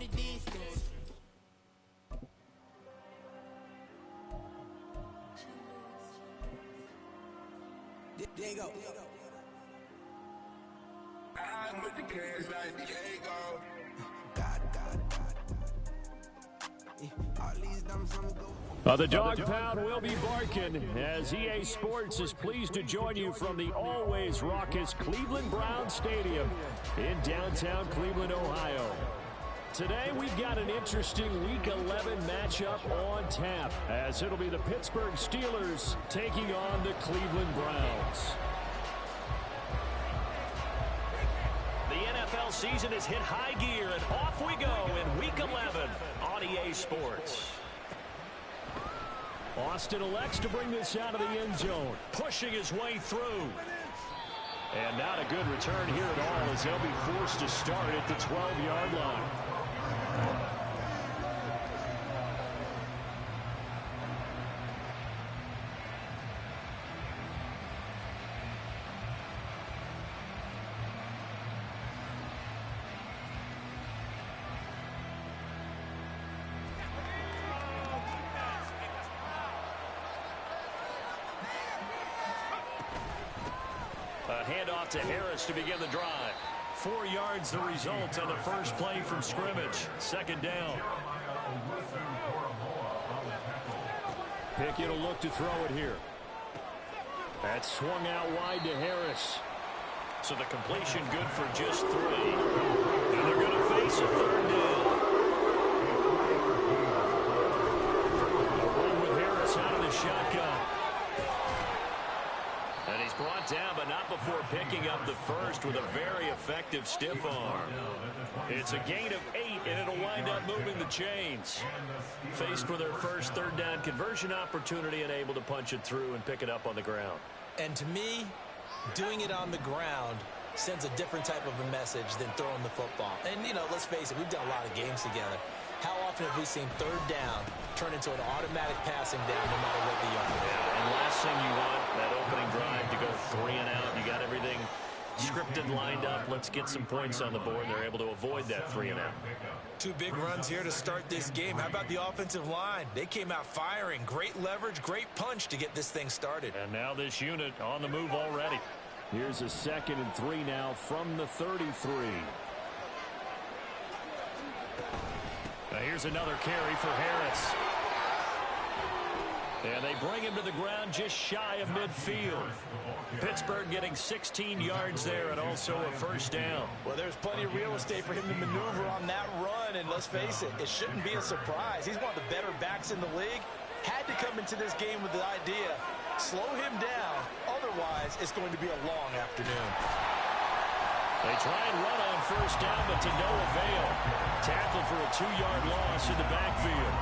the distance. There you go. I'm with the cash like Diego. The dog pound will be barking as EA Sports is pleased to join you from the always raucous Cleveland Browns Stadium in downtown Cleveland, Ohio. Today we've got an interesting Week 11 matchup on tap as it'll be the Pittsburgh Steelers taking on the Cleveland Browns. The NFL season has hit high gear, and off we go in Week 11 on EA Sports. Austin elects to bring this out of the end zone, pushing his way through. And not a good return here at all as they'll be forced to start at the 12-yard line. A handoff to Harris to begin the drive. 4 yards the result on the first play from scrimmage. Second down. Pickett will look to throw it here. That's swung out wide to Harris. So the completion good for just 3. And they're going to face a third down. A run with Harris out of the shotgun. And he's brought down, but not before picking up the first with a very effective stiff arm. It's a gain of 8, and it'll wind up moving the chains. Faced with their first third down conversion opportunity and able to punch it through and pick it up on the ground. And to me, doing it on the ground sends a different type of a message than throwing the football. And, you know, let's face it, we've done a lot of games together. How often have we seen third down turn into an automatic passing down no matter what the yard? Yeah, and last thing you want, that opening drive to go 3 and out. You got everything scripted, lined up. Let's get some points on the board. They're able to avoid that 3 and out. 2 big runs here to start this game. How about the offensive line? They came out firing. Great leverage, great punch to get this thing started. And now this unit on the move already. Here's a 2nd and 3 now from the 33. Now here's another carry for Harris. And they bring him to the ground just shy of midfield. Pittsburgh getting 16 yards there and also a first down. Well, there's plenty of real estate for him to maneuver on that run. And let's face it, it shouldn't be a surprise. He's one of the better backs in the league. Had to come into this game with the idea, slow him down. Otherwise, it's going to be a long afternoon. They try and run on first down, but to no avail. Tackled for a 2-yard loss in the backfield.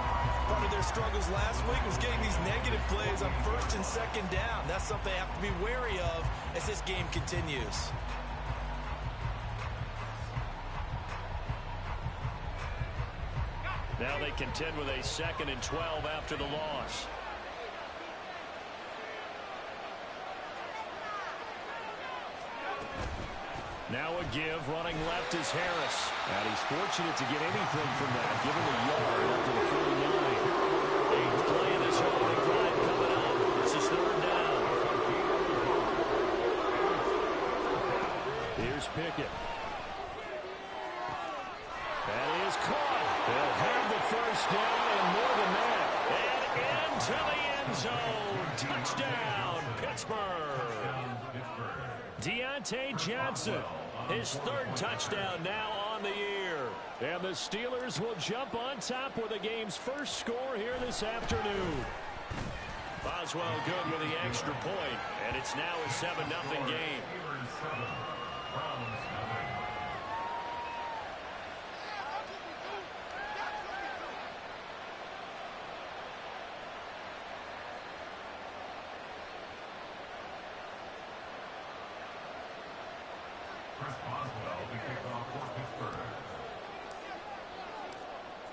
Part of their struggles last week was getting these negative plays on first and second down. That's something they have to be wary of as this game continues. Now they contend with a 2nd and 12 after the loss. Now a give, running left is Harris. And he's fortunate to get anything from that, given the yard up to the 49. He's playing this opening drive coming up. This is 3rd down. Here's Pickett. That is caught. They'll have the first down and more than that. And into the end zone. Touchdown, Pittsburgh. Deontay Johnson. His 3rd touchdown now on the year. And the Steelers will jump on top with the game's first score here this afternoon. Boswell good with the extra point, and it's now a 7-0 game.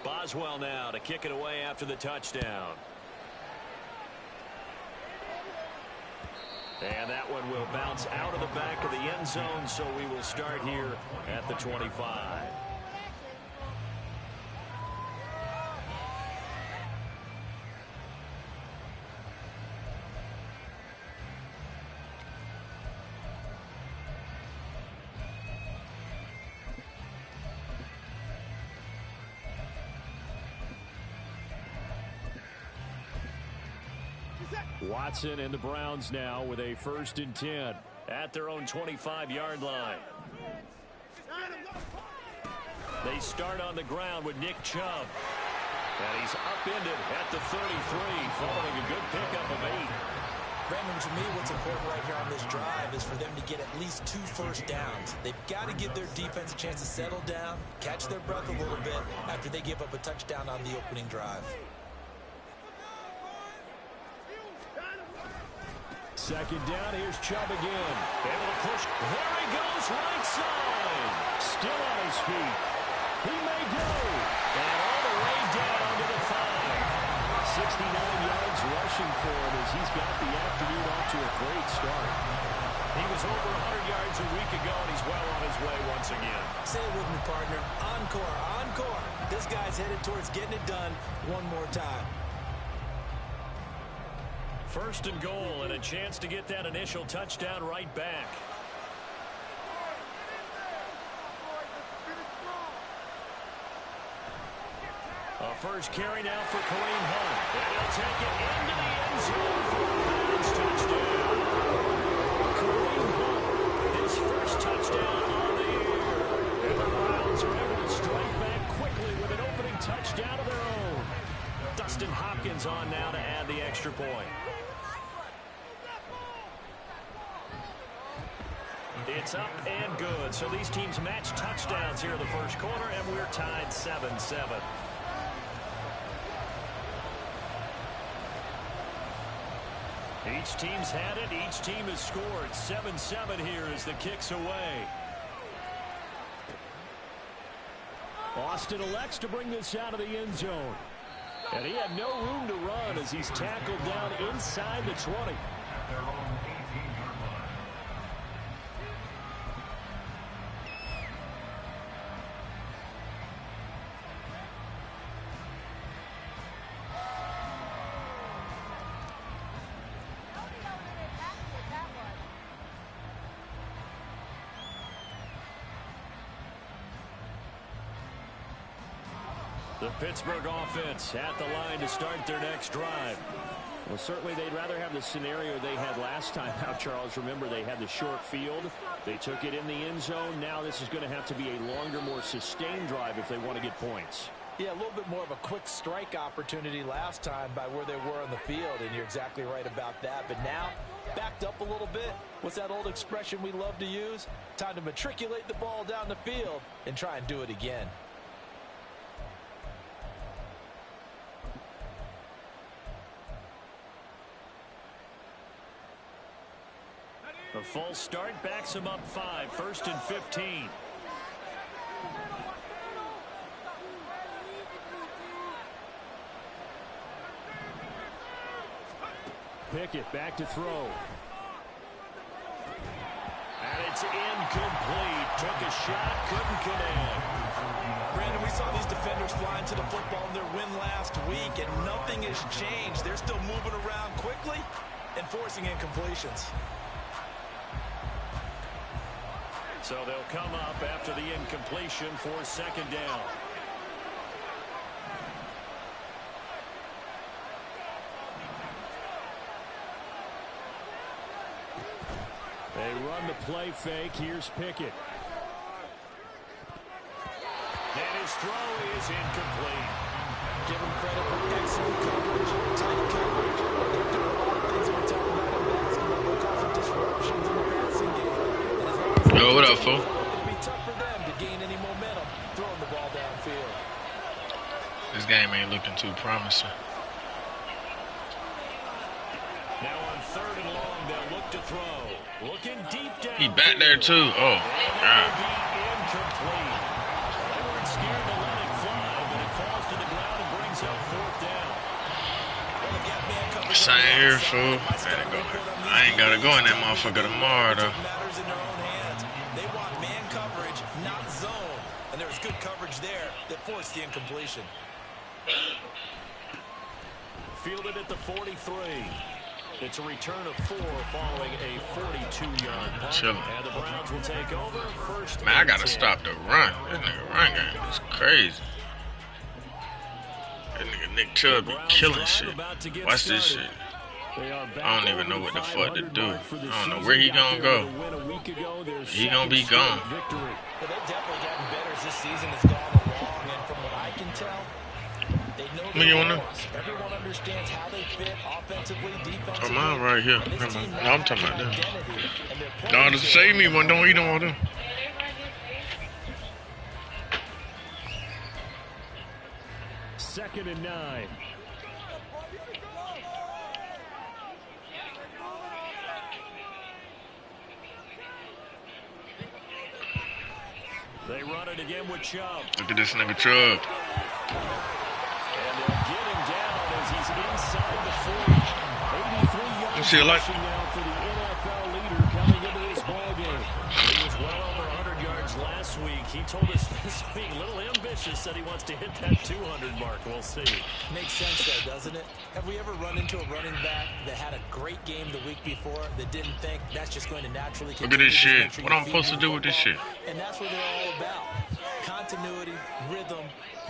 Boswell now to kick it away after the touchdown. And that one will bounce out of the back of the end zone, so we will start here at the 25. Watson and the Browns now with a 1st and 10. At their own 25-yard line. They start on the ground with Nick Chubb. And he's upended at the 33, following a good pickup of 8. Brandon, to me, what's important right here on this drive is for them to get at least 2 first downs. They've got to give their defense a chance to settle down, catch their breath a little bit after they give up a touchdown on the opening drive. 2nd down, here's Chubb again. Able to push. There he goes, right side. Still on his feet. He may go. And all the way down to the 5. 69 yards rushing for him as he's got the afternoon off to a great start. He was over 100 yards a week ago, and he's well on his way once again. Say it with me, partner. Encore, encore. This guy's headed towards getting it done one more time. 1st and goal, and a chance to get that initial touchdown right back. A first carry now for Kareem Hunt. And he'll take it into the end zone for a Browns touchdown. Kareem Hunt, his first touchdown on the year. And the Browns are able to strike back quickly with an opening touchdown of their own. Dustin Hopkins on now to add the extra point. It's up and good. So these teams match touchdowns here in the first quarter, and we're tied 7-7. Each team's had it. Each team has scored. 7-7 here as the kick's away. Austin elects to bring this out of the end zone. And he had no room to run as he's tackled down inside the 20. The Pittsburgh offense at the line to start their next drive. Well, certainly they'd rather have the scenario they had last time out, Charles. Remember, they had the short field. They took it in the end zone. Now this is going to have to be a longer, more sustained drive if they want to get points. Yeah, a little bit more of a quick strike opportunity last time by where they were on the field, and you're exactly right about that. But now, backed up a little bit. What's that old expression we love to use? Time to matriculate the ball down the field and try and do it again. A false start backs him up 5. 1st and 15. Pickett back to throw. And it's incomplete. Took a shot, couldn't connect. Brandon, we saw these defenders flying to the football in their win last week, and nothing has changed. They're still moving around quickly and forcing incompletions. So they'll come up after the incompletion for 2nd down. They run the play fake. Here's Pickett. And his throw is incomplete. Give him credit for excellent coverage, tight coverage. They're doing a lot of things we're talking about in basketball. They're causing disruptions in the passing game. Yo, what up, fool? It'll be tough for them to gain any momentum throwing the ball downfield. This game ain't looking too promising. Now on 3rd and long, they'll look to throw. Looking deep down. He back there too. Oh, God. Incomplete. They weren't scared to let it fly, but it falls to the ground and brings up 4th down. Same here, fool. I ain't gotta go in that motherfucker tomorrow, though. Matters in their own hands. They want man coverage, not zone. And there was good coverage there that forced the incompletion. Fielded at the 43. It's a return of 4 following a 42-yard punt. Chilling. And the Browns will take over 1st. Man, I gotta stop the run. This nigga run game is crazy. That nigga Nick Chubb be killing shit. Watch this shit. I don't even know what the fuck to do. I don't know where he gonna go. He gonna be gone. Well, they've definitely gotten better as this season has gone along, and from what I can tell, they know their roles. Everyone understands how they fit offensively, defensively. Oh, mine right here. No, I'm talking about them. No, to save me one, don't eat them all them. Second and 9. They run it again with Chubb. Look at this nigga Chubb. And they'll get him down as he's inside the 40. 83 yards rushing now for the NFL leader coming into this ballgame. He was well over 100 yards last week. He told us this week, a little ambitious, said he wants to hit that 200 mark. We'll see. Makes sense though, doesn't it? Have we ever run into a running back that had a great game the week before that didn't think that's just going to naturally continue? Look at this shit. What I'm supposed to do with this shit? And that's what they're all about. Continuity, rhythm,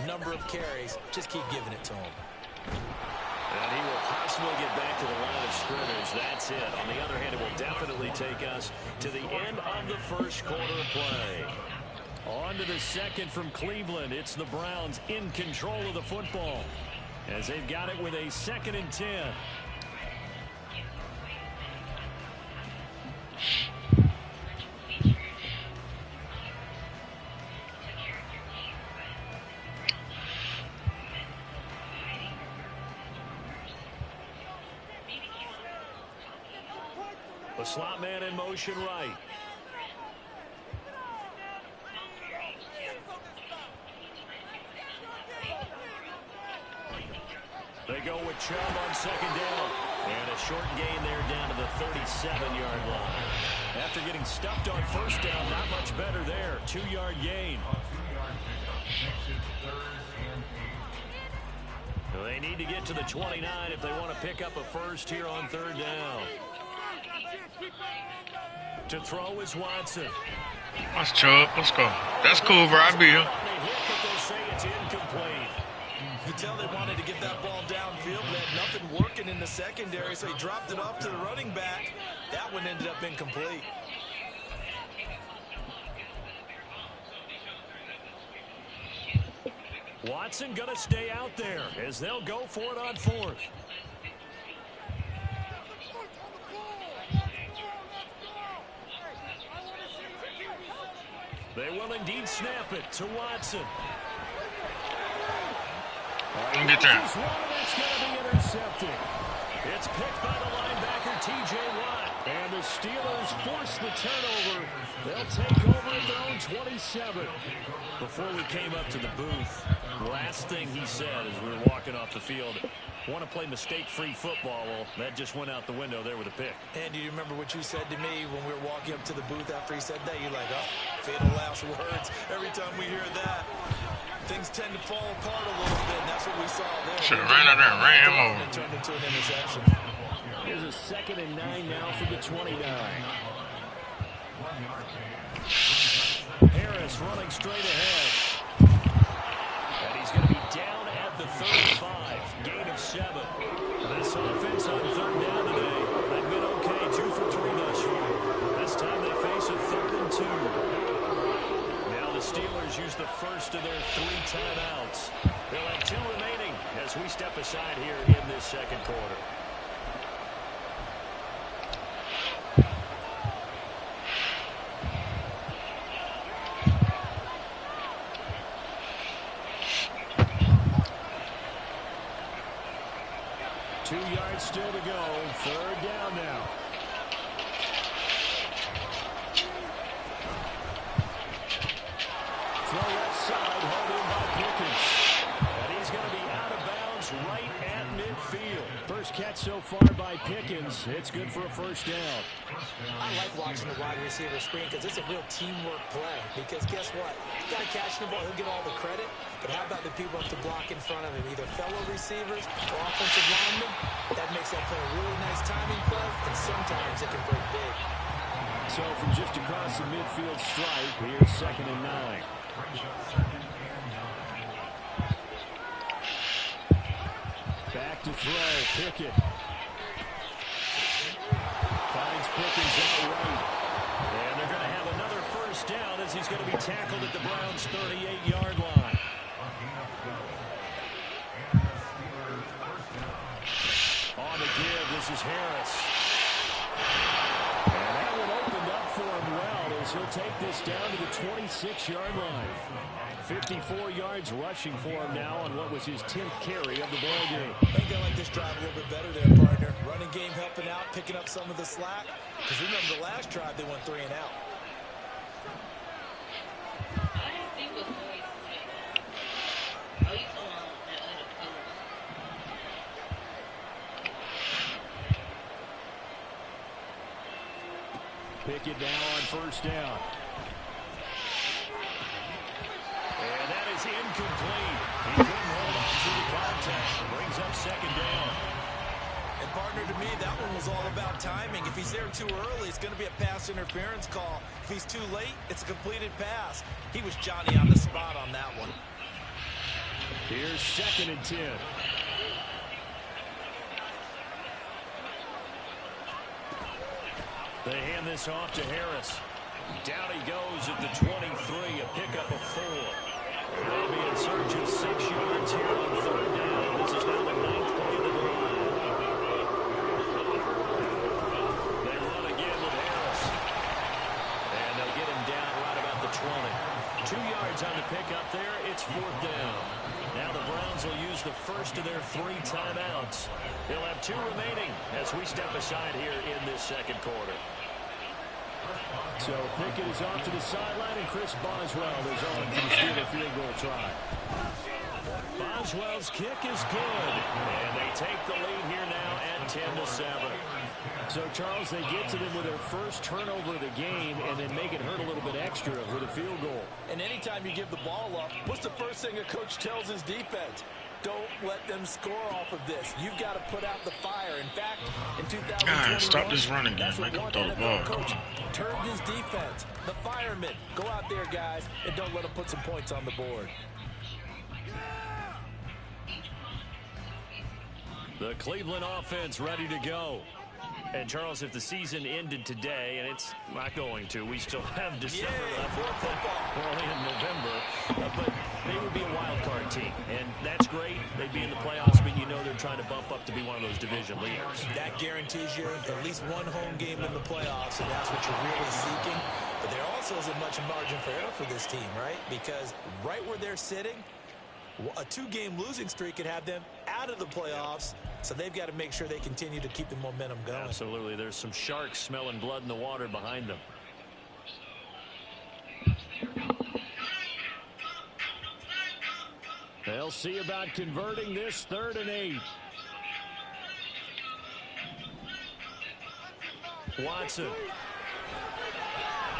number of carries. Just keep giving it to him. And he will possibly get back to the line of scrimmage. That's it. On the other hand, it will definitely take us to the end of the first quarter play. On to the second from Cleveland. It's the Browns in control of the football as they've got it with a 2nd and 10. The slot man in motion right. They go with Chubb on 2nd down. And a short gain there down to the 37-yard line. After getting stuffed on 1st down, not much better there. 2-yard gain. They need to get to the 29 if they want to pick up a first here on 3rd down. To throw is Watson. That's Chubb. Let's go. That's cool, bro. I beat him. It's incomplete. You tell they wanted to get that ball downfield, but had nothing working in the secondary, so he dropped it off to the running back. That one ended up incomplete. Watson gonna stay out there as they'll go for it on 4th. They will indeed snap it to Watson. Get there. That's going to be intercepted. It's picked by the linebacker, T.J. Watt. And the Steelers force the turnover. They'll take over at their own 27. Before we came up to the booth, last thing he said as we were walking off the field, want to play mistake-free football. Well, that just went out the window there with a pick. And do you remember what you said to me when we were walking up to the booth after he said that? You're like, oh, fatal last words. Every time we hear that, things tend to fall apart a little bit, and that's what we saw there. Should have ran out there and ran him over. And turned into an interception. Here's a 2nd and 9 now for the 29. Harris running straight ahead. And he's going to be down at the 35. Gain of 7. This offense on 3rd down today. They've been okay. 2 for 3 thus far. This time they face a 3rd and 2. Now the Steelers use the first of their 3 timeouts. They'll have 2 remaining as we step aside here in this 2nd quarter. Still to go. 3rd down now. Throw left side, held in by Pickens. And he's going to be out of bounds right at midfield. First catch so far by Pickens. It's good for a 1st down. I like watching the wide receiver screen because it's a real teamwork play. Because guess what? He's got to catch the ball. He'll get all the credit. But how about the people up to block in front of him? Either fellow receivers or offensive linemen. That makes that play a really nice timing play. And sometimes it can break big. So from just across the midfield stripe, here's 2nd and 9. Back to throw. Pickett. Pickens out right. And they're going to have another first down as he's going to be tackled at the Browns' 38-yard line. On the give, this is Harris. And that one opened up for him well as he'll take this down to the 26-yard line. 54 yards rushing for him now on what was his 10th carry of the ball game. I think they like this drive a little bit better there, partner. Running game helping out, picking up some of the slack. Because remember the last drive, they went 3 and out. Pickett now on first down. And that is incomplete. He couldn't hold on to the contact. Brings up second down. And partner, to me, that one was all about timing. If he's there too early, it's going to be a pass interference call. If he's too late, it's a completed pass. He was Johnny on the spot on that one. Here's 2nd and 10. They hand this off to Harris. Down he goes at the 23, a pickup of 4. They'll be in search of 6 yards here on third down. This is now the 9th play of the drive. They run again with Harris. And they'll get him down right about the 20. 2 yards on the pickup there. It's 4th down. Now the Browns will use the first of their 3 timeouts. They'll have 2 remaining as we step aside here in this second quarter. So Pickett is off to the sideline, and Chris Boswell is on for the Steeler field goal try. Boswell's kick is good, and they take the lead here now at 10-7. So, Charles, they get to them with their first turnover of the game and then make it hurt a little bit extra with a field goal. And anytime you give the ball up, what's the first thing a coach tells his defense? Don't let them score off of this. You've got to put out the fire. In fact, in 2021, stop this running game. Make him throw the ball. Coach turned his defense. The firemen. Go out there, guys, and don't let them put some points on the board. The Cleveland offense ready to go. And, Charles, if the season ended today, and it's not going to, we still have December left. Well, in November. But they would be a wild card team. And that's great. They'd be in the playoffs, but you know they're trying to bump up to be one of those division leaders. That guarantees you at least one home game in the playoffs, and that's what you're really seeking. But there also isn't much margin for error for this team, right? Because right where they're sitting, a 2-game losing streak could have them out of the playoffs, so they've got to make sure they continue to keep the momentum going. Absolutely. There's some sharks smelling blood in the water behind them. They'll see about converting this 3rd and 8. Watson.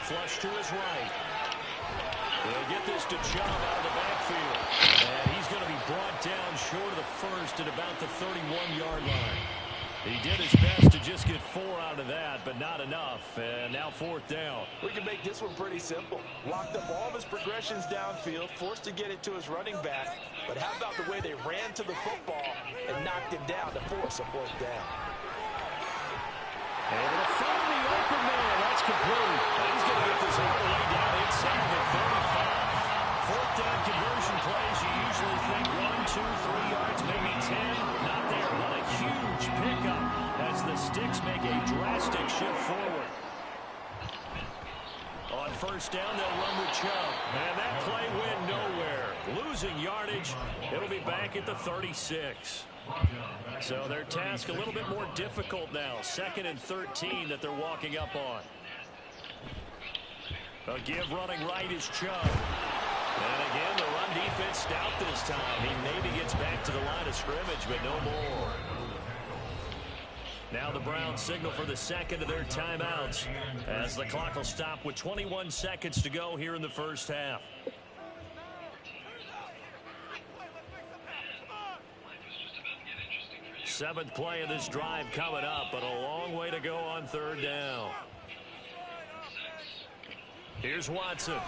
Flush to his right. They'll get this to Chubb out of the backfield. And he's going to be brought down short of the first at about the 31-yard line. He did his best to just get 4 out of that, but not enough. And now 4th down. We can make this one pretty simple. Locked up all of his progressions downfield, forced to get it to his running back. But how about the way they ran to the football and knocked him down to force a 4th down? Able to find the open man. That's complete. He's going to get this all the way down inside the 35. 4th down conversion plays. You usually think 1, 2, 3 yards, maybe 10. Not there. What a huge pickup as the Sticks make a drastic shift forward. On first down, they'll run with Chubb. And that play went nowhere. Losing yardage. It'll be back at the 36. So their task a little bit more difficult now. 2nd and 13 that they're walking up on. A give running right is Chubb. And again, the run defense stout this time. He maybe gets back to the line of scrimmage, but no more. Now the Browns signal for the 2nd of their timeouts as the clock will stop with 21 seconds to go here in the first half. Seventh play of this drive coming up, but a long way to go on 3rd down. Here's Watson.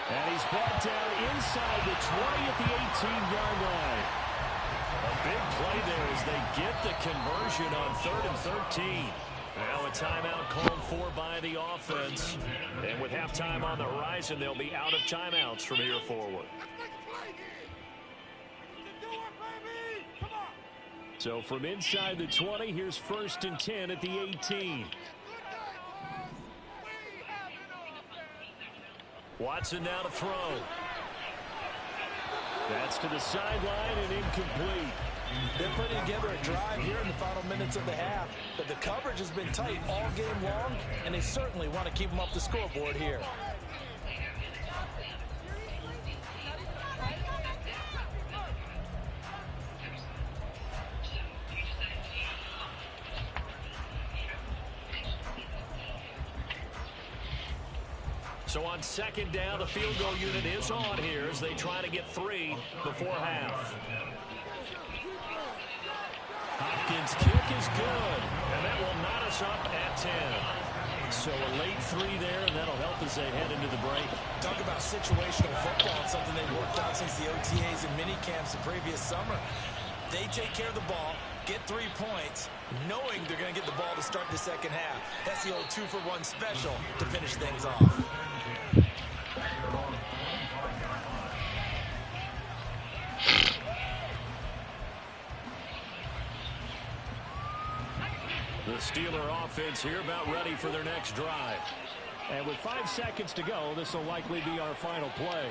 And he's brought down inside the 20 at the 18-yard line. Big play there as they get the conversion on 3rd and 13. Now a timeout called for by the offense. And with halftime on the horizon, they'll be out of timeouts from here forward. So from inside the 20, here's 1st and 10 at the 18. Watson now to throw. That's to the sideline and incomplete. They're putting together a drive here in the final minutes of the half, but the coverage has been tight all game long, and they certainly want to keep them off the scoreboard here. So on 2nd down, the field goal unit is on here as they try to get 3 before half. Hopkins' kick is good, and that will knot us up at 10. So a late 3 there, and that'll help as they head into the break. Talk about situational football, something they've worked out since the OTAs and mini camps the previous summer. They take care of the ball, get 3 points, knowing they're going to get the ball to start the second half. That's the old 2-for-1 special to finish things off. The Steeler offense here about ready for their next drive. And with 5 seconds to go, this will likely be our final play.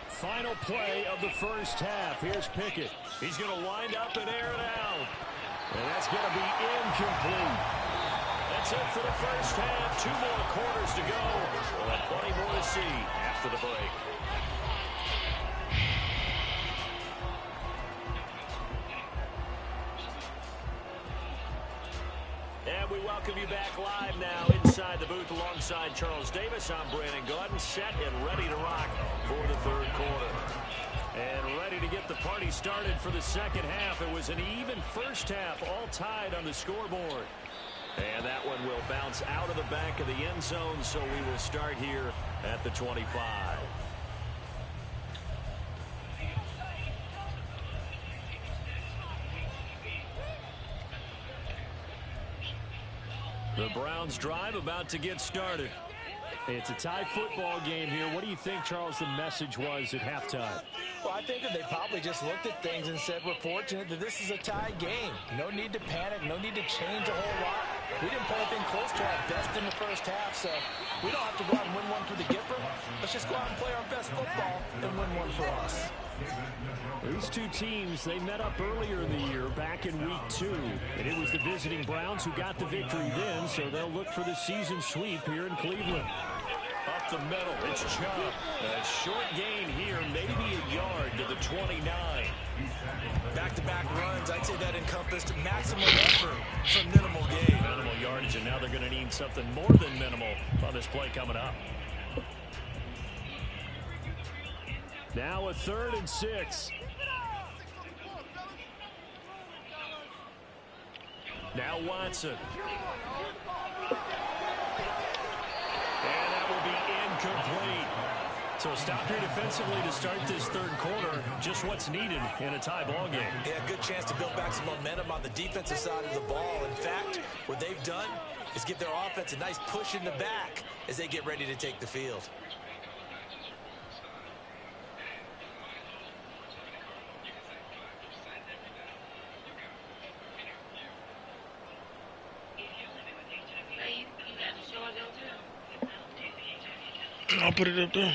Final play of the first half. Here's Pickett. He's going to wind up and air it out. And that's going to be incomplete. That's it for the first half. 2 more quarters to go. We'll have plenty more to see after the break. And we welcome you back live now inside the booth alongside Charles Davis. I'm Brandon Gordon, set and ready to rock for the 3rd quarter. And ready to get the party started for the second half. It was an even first half, all tied on the scoreboard. And that one will bounce out of the back of the end zone, so we will start here at the 25. The Browns drive about to get started. It's a tie football game here. What do you think, Charles, the message was at halftime? Well, I think that they probably just looked at things and said, we're fortunate that this is a tie game. No need to panic, no need to change a whole lot. We didn't play anything close to our best in the first half, so we don't have to go out and win one for the Gipper. Let's just go out and play our best football and win one for us. These two teams, they met up earlier in the year, back in week 2. And it was the visiting Browns who got the victory then, so they'll look for the season sweep here in Cleveland. Up the middle, it's Chubb. A short gain here, maybe a yard to the 29. Back-to-back runs, I'd say that encompassed maximum effort for minimal gain. Minimal yardage, and now they're going to need something more than minimal on this play coming up. Now a 3rd and 6. Now Watson. And that will be incomplete. So stop here defensively to start this 3rd quarter. Just what's needed in a tie ball game. Yeah, good chance to build back some momentum on the defensive side of the ball. In fact, what they've done is give their offense a nice push in the back as they get ready to take the field. I'll put it up there.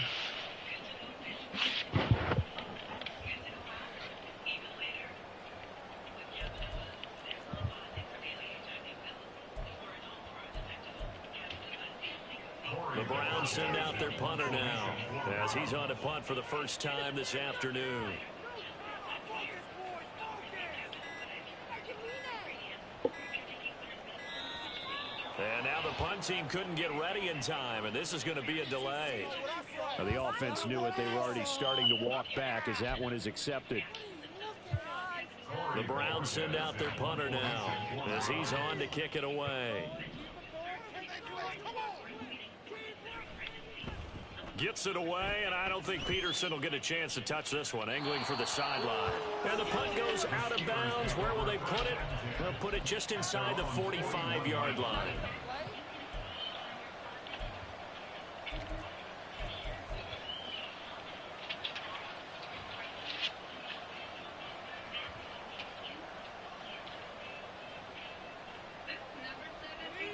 The Browns send out their punter now as he's on to punt for the first time this afternoon. And now the punt team couldn't get ready in time, and this is going to be a delay. Now the offense knew it. They were already starting to walk back as that one is accepted. The Browns send out their punter now as he's on to kick it away. Gets it away, and I don't think Peterson will get a chance to touch this one. Angling for the sideline. And the punt goes out of bounds. Where will they put it? They'll put it just inside the 45-yard line.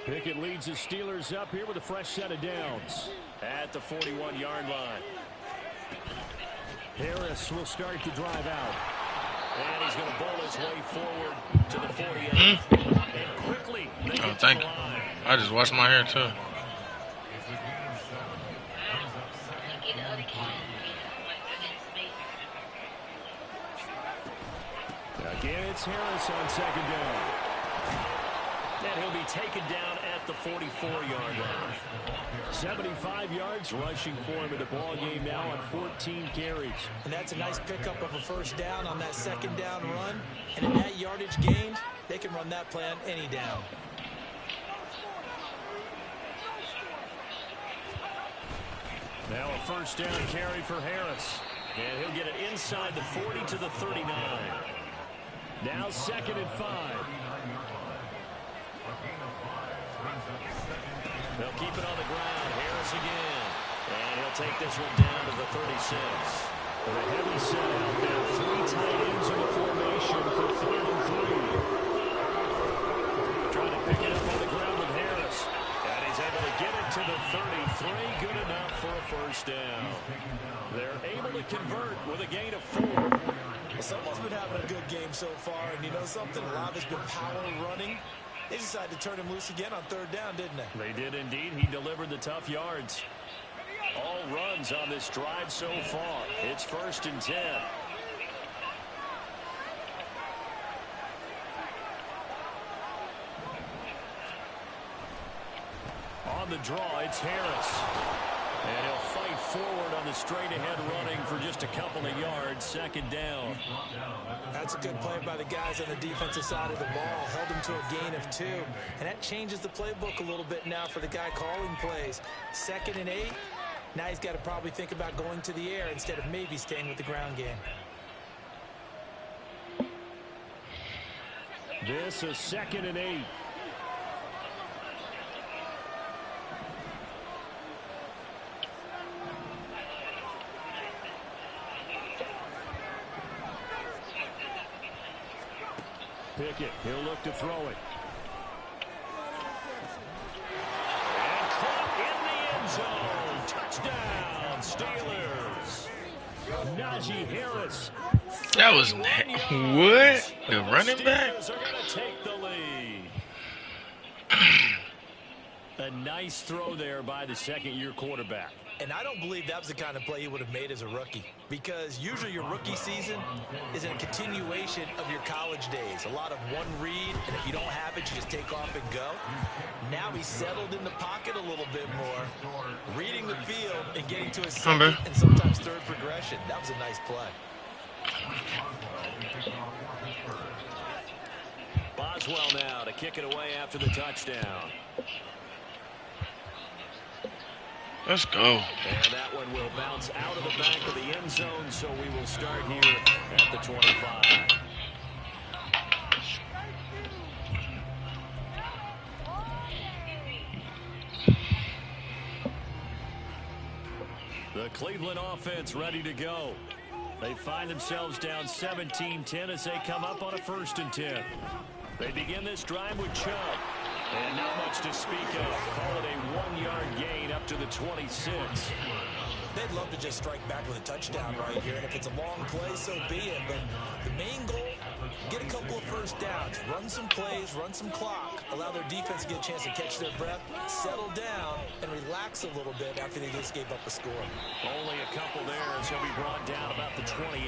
Pickett leads the Steelers up here with a fresh set of downs at the 41-yard line. Harris will start the drive out. And he's going to bowl his way forward to the 48. And quickly, they get to the line. I just washed my hair, too. Again, it's Harris on second down. And he'll be taken down at the 44-yard line. 75 yards rushing for him in the ball game now on 14 carries. And that's a nice pickup of a first down on that second down run. And in that yardage gained, they can run that play on any down. Now a first down carry for Harris. And he'll get it inside the 40 to the 39. Now 2nd and 5. They'll keep it on the ground. Harris again. And he'll take this one down to the 36. With a heavy set out there. 3 tight ends in the formation for 3rd and 3. Trying to pick it up on the ground with Harris. And he's able to get it to the 33. Good enough for a first down. They're able to convert with a gain of 4. Well, someone's been having a good game so far. And you know something? A lot has been power running. They decided to turn him loose again on 3rd down, didn't they? They did indeed. He delivered the tough yards. All runs on this drive so far. It's 1st and 10. On the draw, it's Harris. And he'll fight forward on the straight-ahead running for just a couple of yards. 2nd down. That's a good play by the guys on the defensive side of the ball. Held him to a gain of 2. And that changes the playbook a little bit now for the guy calling plays. 2nd and 8. Now he's got to probably think about going to the air instead of maybe staying with the ground game. This is 2nd and 8. Pickett, he'll look to throw it. And caught in the end zone. Touchdown, Steelers. Najee Harris. That was what? The running back? Steelers are going to take the lead. A nice throw there by the 2nd-year quarterback. And I don't believe that was the kind of play he would have made as a rookie. Because usually your rookie season is a continuation of your college days. A lot of one read, and if you don't have it, you just take off and go. Now he's settled in the pocket a little bit more, reading the field and getting to his 2nd and sometimes 3rd progression. That was a nice play. Boswell now to kick it away after the touchdown. Let's go. And that one will bounce out of the back of the end zone, so we will start here at the 25. The Cleveland offense ready to go. They find themselves down 17-10 as they come up on a 1st and 10. They begin this drive with Chubb. And not much to speak of. Call it a 1-yard gain up to the 26. They'd love to just strike back with a touchdown right here. And if it's a long play, so be it. But the main goal, get a couple of first downs. Run some plays, run some clock. Allow their defense to get a chance to catch their breath, settle down, and relax a little bit after they just gave up a score. Only a couple there as he'll be brought down about the 28.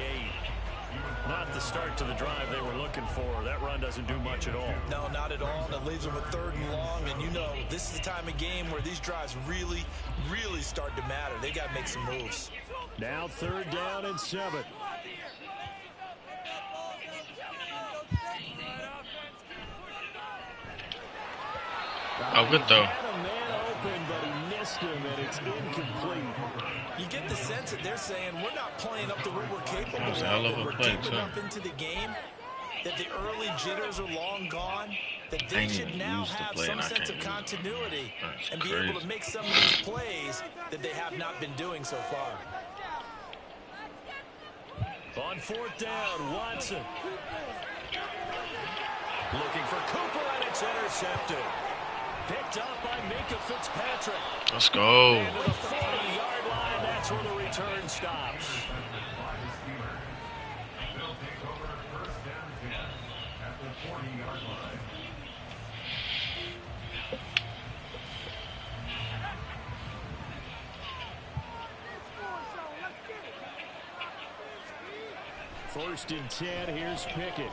Not the start to the drive they were looking for. That run doesn't do much at all. No, not at all. And it leaves them with 3rd and long. And you know, this is the time of game where these drives really, really start to matter. They got to make some moves. Now 3rd down and 7. Oh, good throw. Had a man open, but he missed him, and it's incomplete. You get the sense that they're saying we're not playing up to what we're capable of. That's a hell of a We're play, deep enough into the game that the early jitters are long gone, that they should now have some sense of continuity and be able to make some of these plays that they have not been doing so far. On 4th down, Watson. Looking for Cooper, and it's intercepted. Picked up by Minka Fitzpatrick. Let's go. And to the 40-yard line, that's where the return stops. First and 10, here's Pickett.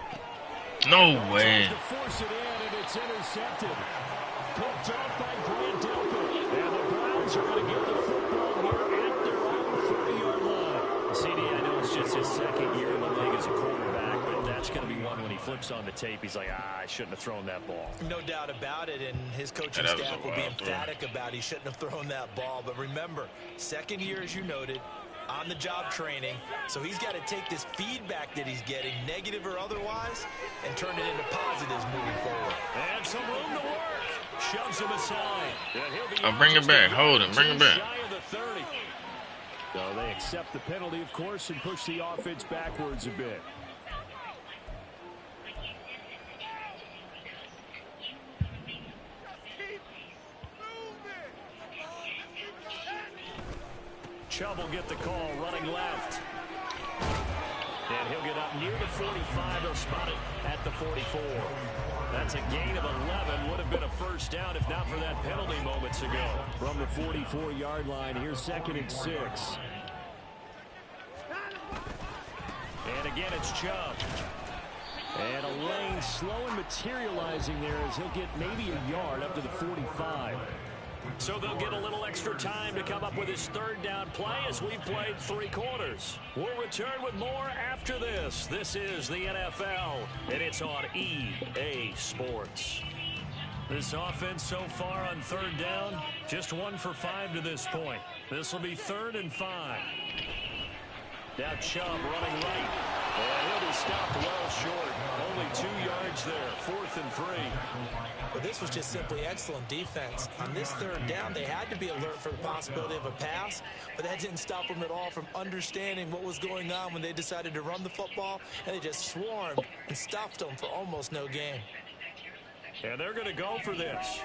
No way. To force it in, and it's intercepted. Picked off by Grant Delpit. And the Browns are going to get the football here at their own 40-yard line. CD, I know it's just his second year in the league as a quarterback, but that's going to be one when he flips on the tape, he's like, I shouldn't have thrown that ball. No doubt about it, and his coaching staff will be emphatic about he shouldn't have thrown that ball. But remember, second year, as you noted, on-the-job training, so he's got to take this feedback that he's getting, negative or otherwise, and turn it into positives moving forward. And some room to work. Shoves him aside. I'll bring it back. Hold him. Bring it back. So they accept the penalty, of course, and push the offense backwards a bit. Chubb will get the call, running left. And he'll get up near the 45. They'll spot it at the 44. That's a gain of 11. Would have been a first down if not for that penalty moments ago. From the 44-yard line, here's 2nd and 6. And again, it's Chubb. And a lane slow and materializing there as he'll get maybe a yard up to the 45. So they'll get a little extra time to come up with his 3rd down play as we've played 3 quarters. We'll return with more after this. This is the NFL, and it's on EA Sports. This offense so far on 3rd down, just 1 for 5 to this point. This will be 3rd and 5. Now Chubb running right. And he'll be stopped well short. Only 2 yards there. 4th and 3. But this was just simply excellent defense. On this 3rd down, they had to be alert for the possibility of a pass, but that didn't stop them at all from understanding what was going on when they decided to run the football, and they just swarmed and stuffed them for almost no gain. And they're going to go for this.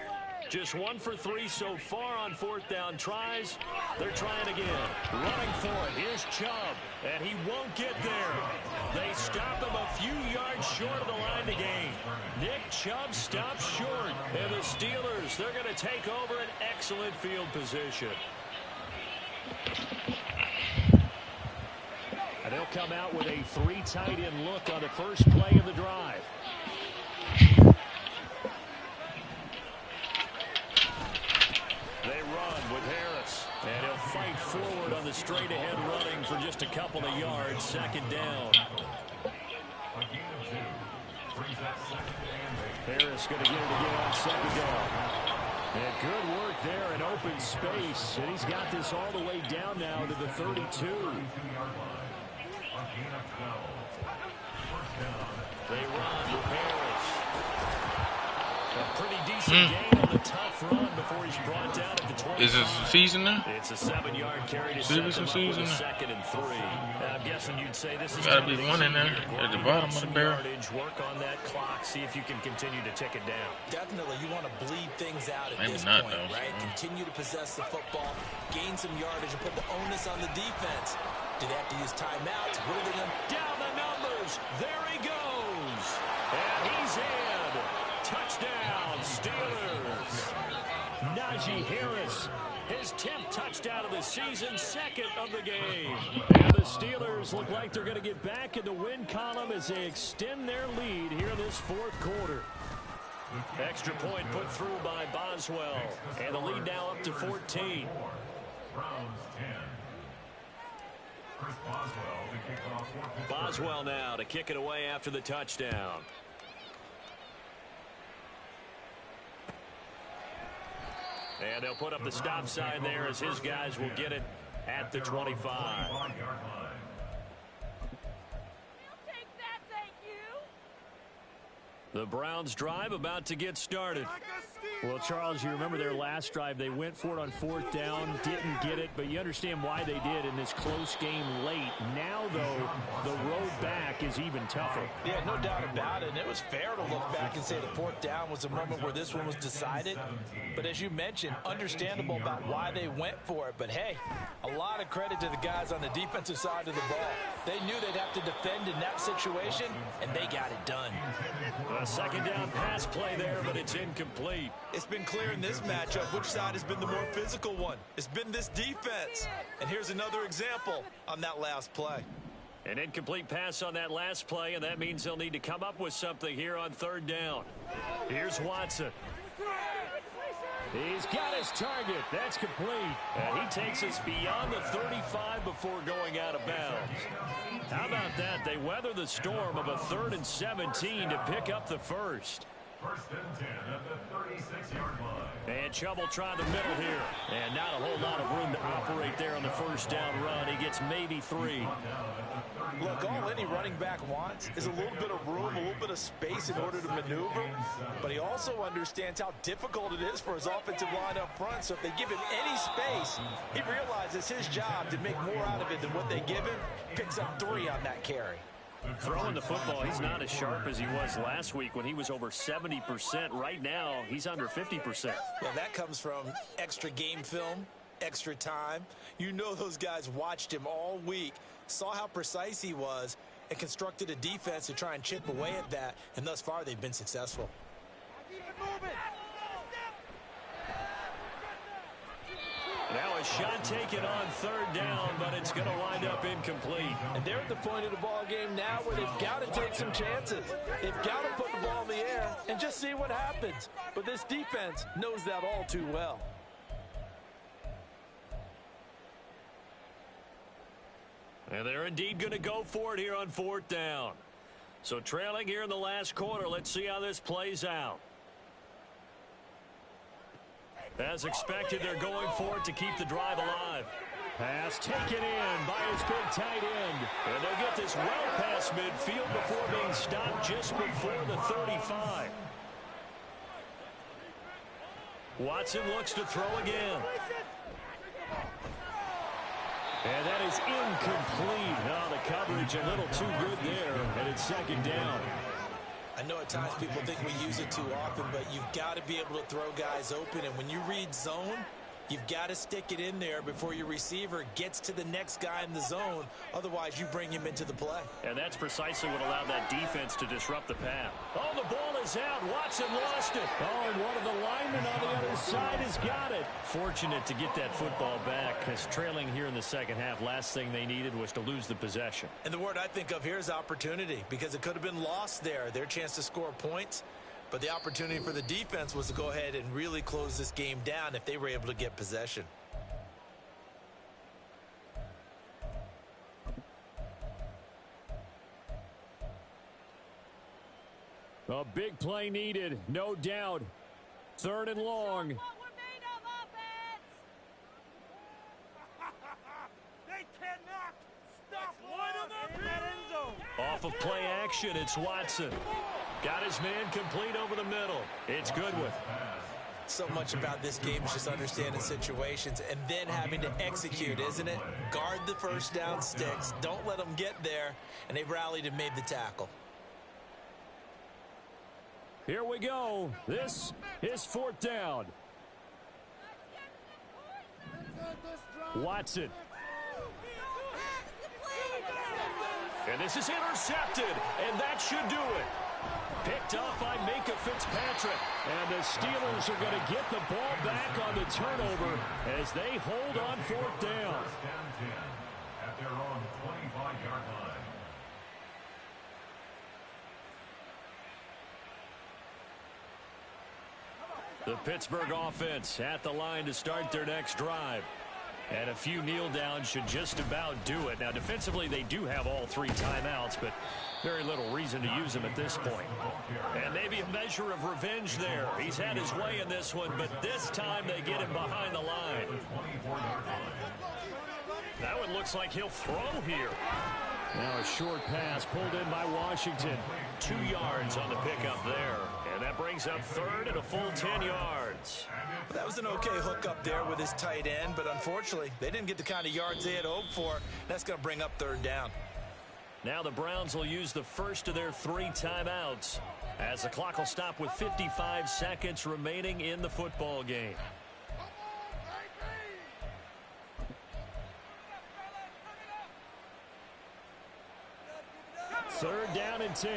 Just 1 for 3 so far on 4th down tries. They're trying again. Running for it. Here's Chubb. And he won't get there. They stop him a few yards short of the line to gain. Nick Chubb stops short. And the Steelers, they're going to take over an excellent field position. And they'll come out with a 3 tight end look on the first play of the drive. They run with Harris, and he'll fight forward on the straight-ahead running for just a couple of yards. 2nd down. Harris going to get it again on 2nd down. And good work there in open space, and he's got this all the way down now to the 32. They run with Harris. A pretty decent gain on the tough run before he's brought down at the 20. Is this season now? It's a 7-yard carry to set them up with a 2nd and 3. I'm guessing you'd say this is gotta be one in there at the bottom of the barrel. Work on that clock, see if you can continue to tick it down. Definitely, you want to bleed things out at Maybe this not, point, though. right? Continue to possess the football, gain some yardage, and put the onus on the defense. Do they have to use timeouts? What are they going to down the numbers? There he goes. And he's in. Touchdown, Steelers. Najee Harris, his 10th touchdown of the season, 2nd of the game. And the Steelers look like they're going to get back in the win column as they extend their lead here in this 4th quarter. Extra point put through by Boswell. And the lead now up to 14. Boswell now to kick it away after the touchdown. And they'll put up the stop sign there as his guys will get it at the 25. The Browns drive about to get started. Well, Charles, you remember their last drive. They went for it on 4th down, didn't get it, but you understand why they did in this close game late. Now, though, the road back is even tougher. Yeah, no doubt about it. And it was fair to look back and say the 4th down was the moment where this one was decided. But as you mentioned, understandable about why they went for it. But, hey, a lot of credit to the guys on the defensive side of the ball. They knew they'd have to defend in that situation, and they got it done. A 2nd down pass play there, but it's incomplete. It's been clear in this matchup which side has been the more physical one. It's been this defense. And here's another example on that last play. An incomplete pass on that last play, and that means they'll need to come up with something here on 3rd down. Here's Watson. He's got his target. That's complete. And he takes us beyond the 35 before going out of bounds. How about that? They weather the storm of a 3rd and 17 to pick up the first. 1st and 10 at the 36-yard line. And Chubb will try the middle here. And not a whole lot of room to operate there on the 1st down run. He gets maybe 3. Look, all any running back wants is a little bit of room, a little bit of space in order to maneuver. But he also understands how difficult it is for his offensive line up front. So if they give him any space, he realizes his job to make more out of it than what they give him. Picks up 3 on that carry. Throwing the football, he's not as sharp as he was last week when he was over 70%. Right now, he's under 50%. Well, that comes from extra game film, extra time. You know those guys watched him all week, saw how precise he was, and constructed a defense to try and chip away at that. And thus far, they've been successful. Now a shot taken on 3rd down, but it's going to wind up incomplete. And they're at the point of the ball game now where they've got to take some chances. They've got to put the ball in the air and just see what happens. But this defense knows that all too well. And they're indeed going to go for it here on 4th down. So trailing here in the last quarter, let's see how this plays out. As expected, they're going for it to keep the drive alive. Pass taken in by his big tight end. And they'll get this well past midfield before being stopped just before the 35. Watson looks to throw again. And that is incomplete. Now the coverage a little too good there, and it's 2nd down. I know at times people think we use it too often, but you've got to be able to throw guys open. And when you read zone, you've got to stick it in there before your receiver gets to the next guy in the zone. Otherwise, you bring him into the play. And that's precisely what allowed that defense to disrupt the path. Oh, the ball is out. Watson lost it. Oh, and one of the linemen on the other side has got it. Fortunate to get that football back, because trailing here in the 2nd half, last thing they needed was to lose the possession. And the word I think of here is opportunity, because it could have been lost there. Their chance to score points. But the opportunity for the defense was to go ahead and really close this game down if they were able to get possession. A big play needed, no doubt. 3rd and long. Off of play action, it's Watson. Got his man complete over the middle. It's Goodwin. So much about this game is just understanding situations and then having to execute, isn't it? Guard the 1st down sticks. Don't let them get there. And they rallied and made the tackle. Here we go. This is 4th down. Watson. And this is intercepted, and that should do it. Picked up by Minka Fitzpatrick. And the Steelers are going to get the ball back on the turnover as they hold on 4th down. 1st and 10 at their own 25-yard line. The Pittsburgh offense at the line to start their next drive. And a few kneel downs should just about do it. Now, defensively, they do have all 3 timeouts, but very little reason to use them at this point. And maybe a measure of revenge there. He's had his way in this one, but this time they get him behind the line. That one looks like he'll throw here. Now a short pass pulled in by Washington. 2 yards on the pickup there. And that brings up third and a full 10 yards. That was an okay hook up there with his tight end, but unfortunately, they didn't get the kind of yards they had hoped for. That's going to bring up third down. Now the Browns will use the first of their 3 timeouts, as the clock will stop with 55 seconds remaining in the football game. Third down and 10.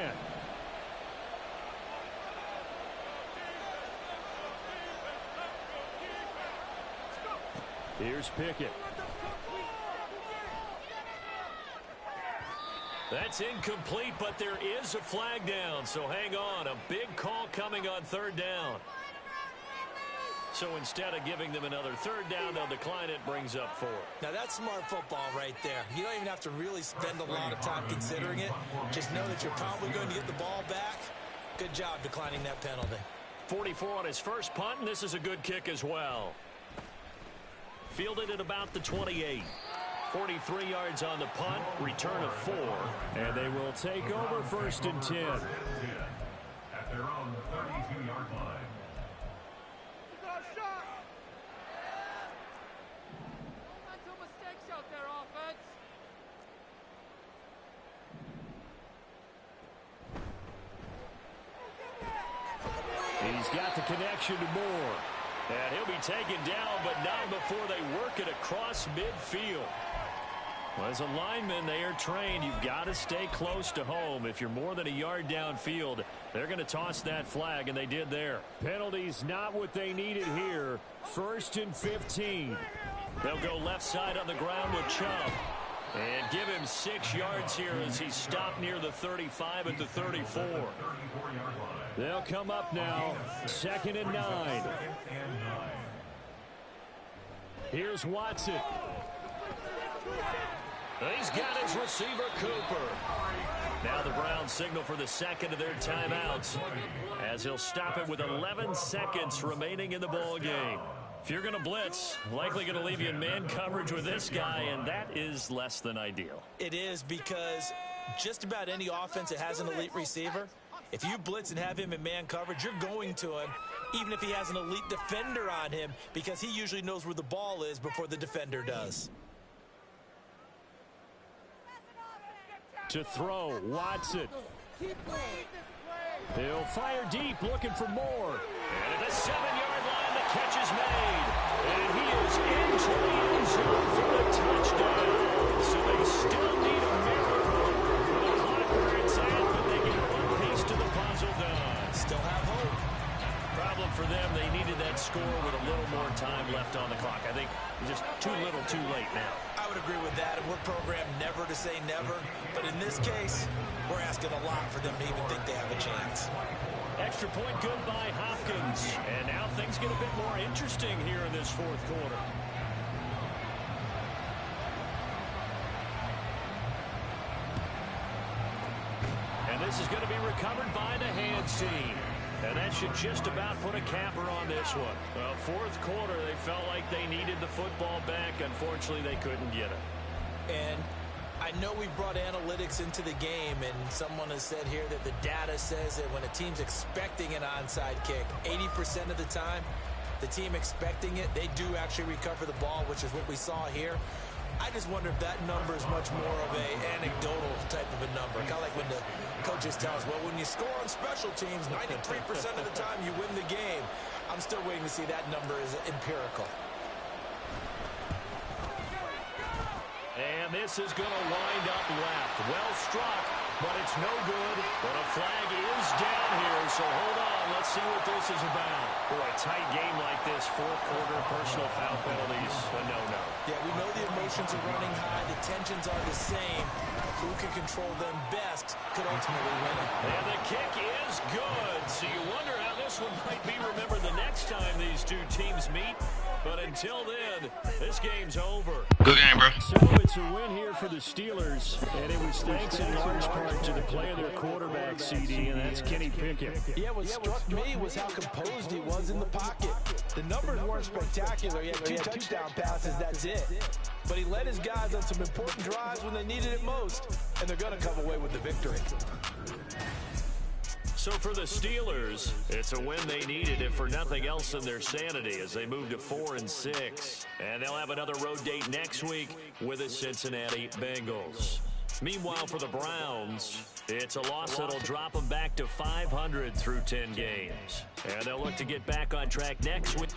Here's Pickett. That's incomplete, but there is a flag down, so hang on. A big call coming on third down. So instead of giving them another third down, they'll decline it, brings up 4. Now that's smart football right there. You don't even have to really spend a lot of time considering it. Just know that you're probably going to get the ball back. Good job declining that penalty. 44 on his first punt, and this is a good kick as well. Fielded at about the 28. 43 yards on the punt, return of 4, and they will take over first and 10. At their own 32-yard line. He's got the connection to Moore. And he'll be taken down, but not before they work it across midfield. Well, as a lineman, they are trained. You've got to stay close to home. If you're more than a yard downfield, they're going to toss that flag, and they did there. Penalties not what they needed here. First and 15. They'll go left side on the ground with Chubb. And give him 6 yards here as he stopped near the 35 at the 34. They'll come up now, 2nd and 9. Here's Watson. He's got his receiver, Cooper. Now the Browns signal for the second of their timeouts, as he'll stop it with 11 seconds remaining in the ball game. If you're going to blitz, likely going to leave you in man coverage with this guy, and that is less than ideal. It is, because just about any offense that has an elite receiver, if you blitz and have him in man coverage, you're going to him, even if he has an elite defender on him, because he usually knows where the ball is before the defender does. To throw, Watson. He'll fire deep, looking for more. And at the 7-yard line, the catch is made. And he is into the end zone for the touchdown. So they still need a miracle. With the clock where it's at, but they get one piece to the puzzle done. Still have hope. Problem for them, they needed that score with a little more time left on the clock. I think just too little too late now. I would agree with that, and we're programmed never to say never. But in this case, we're asking a lot for them to even think they have a chance. Extra point good by Hopkins. And now things get a bit more interesting here in this 4th quarter. And this is going to be recovered by the hands team. And that should just about put a capper on this one. Well, 4th quarter, they felt like they needed the football back. Unfortunately, they couldn't get it. And I know we brought analytics into the game, and someone has said here that the data says that when a team's expecting an onside kick, 80% of the time, the team expecting it, they do actually recover the ball, which is what we saw here. I just wonder if that number is much more of a anecdotal type of a number. Kind of like when the coaches tell us, well, when you score on special teams, 93% of the time you win the game. I'm still waiting to see that number is empirical. And this is going to wind up left. Well struck, but it's no good. But a flag is down here, so hold on. Let's see what this is about. Boy, a tight game like this, 4th quarter, personal foul penalties, a no-no. Yeah, we know the emotions are running high. The tensions are the same. Who can control them best could ultimately win it. And the kick is good. So you wonder how this one might be remembered the next time these two teams meet. But until then, this game's over. Good game, bro. So it's a win here for the Steelers, and it was thanks in large part to the play of their quarterback, CD, and that's Kenny Pickett. Yeah, what struck me was how composed he was in the pocket. The numbers weren't spectacular. He had 2 touchdown passes, that's it. But he led his guys on some important drives when they needed it most, and they're going to come away with the victory. So for the Steelers, it's a win they needed, if for nothing else than their sanity, as they move to 4-6. And they'll have another road date next week with the Cincinnati Bengals. Meanwhile, for the Browns, it's a loss that'll drop them back to 500 through 10 games. And they'll look to get back on track next week.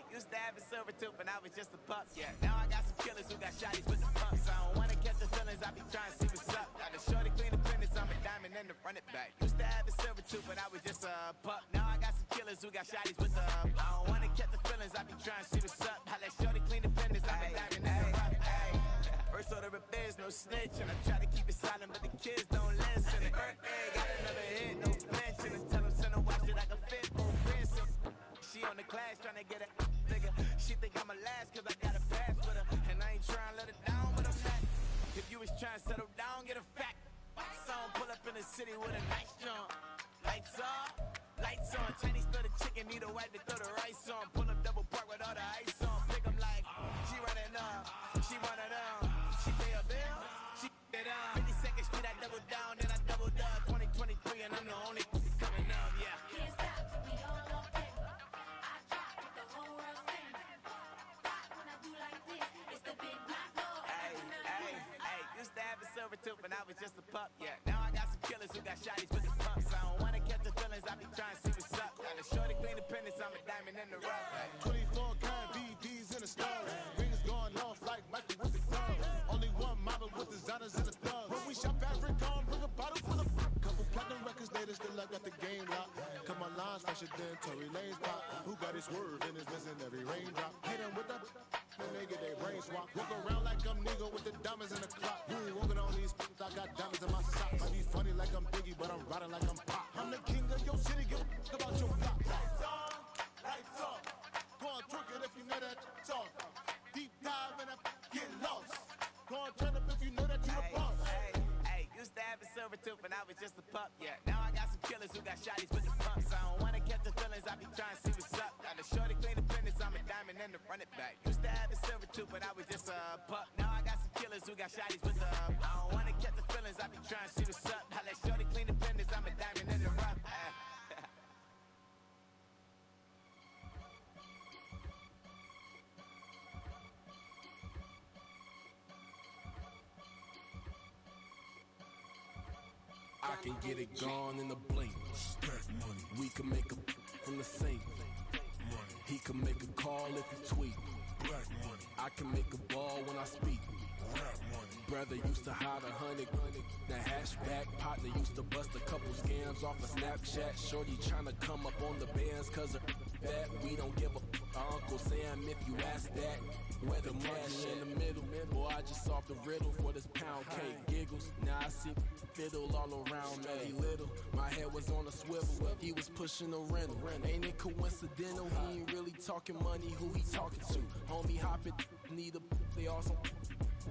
Used to have a silver tooth and I was just a pup, yeah. Now I got some killers who got shotties with the pumps. I don't wanna catch the feelings, I be trying to see what's up. Got a shorty clean the finish, I'm a diamond and to run it back. Used to have a silver tooth and I was just a pup. Now I got some killers who got shotties with the I don't wanna catch the feelings, I be trying to see what's up. I let shorty clean the finish, I'm a diamond and to run it back. First order of biz, no snitch, and I try to keep it silent, but the kids don't listen. And birthday, got another hit, no flinch, and I tell them send her watch it like a fit, more princess. She on the class trying to get a nigga. She think I'm a last cause I got a pass with her. And I ain't trying to let her down, but I'm not. If you was trying to settle down, get a fact. Song pull up in the city with a nice jump. Lights on. Chinese throw the chicken, need a wipe to throw the rice on. Pull up double park with all the ice on. Pick 'em like, she running up, she one of them. She pay a bill, she it up. 52nd Street, I double down, then I double up. 2023, and I'm the only coming up, yeah. Can't stop, we all up there. I drop with the whole world sing. Rock when I do like this, it's the big black Lord. Hey, used to have a silver tooth and I was just a pup, yeah. Now I got some killers who got shotties with the pumps. I don't wanna catch the feelings, I be trying to see what's up. Got a shorty clean the pennies, I'm a diamond in the rough. 24 kind VDs in the stars. Rings going off like Michael with the clubs. Only one model with designers in the thugs. When we shop fabric on, bring a bottle full of couple platinum records later, still I got the game locked. Cut my lines fresher than Tory Lane's pop. Who got his swerve and is missing every raindrop. Hit him with that and they get their brain swap. Walk around like I'm nigga with the diamonds in the clock. You ain't walking on these I got diamonds in my socks. Might be funny like I'm Biggie, but I'm riding like I'm Pop. I'm the king of your city, give a about your block. Lights on. Go on, twerk it if you know that talk. Deep dive and I get lost. Go on, turn up if you know that you the boss. Hey, used to have a silver tooth and I was just a pup, yeah. Now I got some killers who got shotties with the pumps. I don't wanna catch the feelings, I be trying to see what's up. Got a shorty clean the finish, I'm a diamond and to run it back. Used to have a silver tooth but I was just a pup. Now I got some killers who got shotties with the I don't wanna catch the feelings, I be trying to see what's up. I let shorty clean the finish, I'm a diamond in the rough. I can get it gone in a blink. We can make a from the sink. He can make a call if he tweet. I can make a ball when I speak. Brother used to hide 100. The hatchback partner used to bust a couple scams off of Snapchat. Shorty tryna come up on the bands cause of that. We don't give a Uncle Sam if you ask that. Where the cash in the middle. Boy, I just solved the riddle for this pound cake. Giggles, now I see fiddle all around me. He little, my head was on a swivel. He was pushing a rental. Ain't it coincidental? He ain't really talking money. Who he talking to? Homie hopping, need a they also